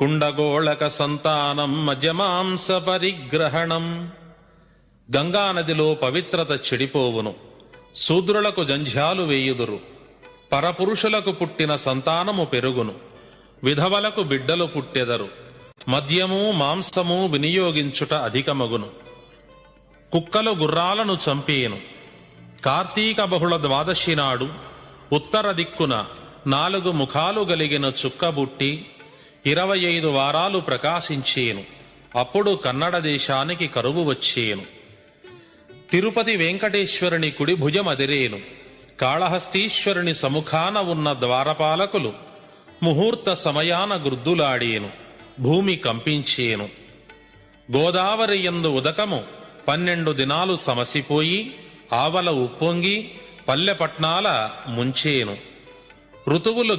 కుండగోళక సంతానం మజమాంస పరిగ్రహణం. గంగానదిలో పవిత్రత చెడిపోవును, శూద్రులకు జంఝాలు వేయుదురు. పరపురుషులకు పుట్టిన సంతానము పెరుగును, విధవలకు బిడ్డలు పుట్టెదరు. మద్యము మాంసము వినియోగించుట అధికమగును, కుక్కలు గుర్రాలను చంపేయును. కార్తీక బహుళ ద్వాదశి నాడు ఉత్తర దిక్కున 4 ముఖాలు గలిగిన చుక్కబుట్టి 25 వారాలు ప్రకాశించేను. అప్పుడు కన్నడ దేశానికి కరువు వచ్చేను. తిరుపతి వెంకటేశ్వరుని కుడి భుజమదిరేను. కాళహస్తీశ్వరుని సముఖాన ఉన్న ద్వారపాలకులు ముహూర్త సమయాన గుర్దులాడేను. భూమి కంపించేను. గోదావరి యందు ఉదకము 12 దినాలు సమసిపోయి ఆవల ఉప్పొంగి పల్లెపట్నాల ముంచేను. ఋతువులు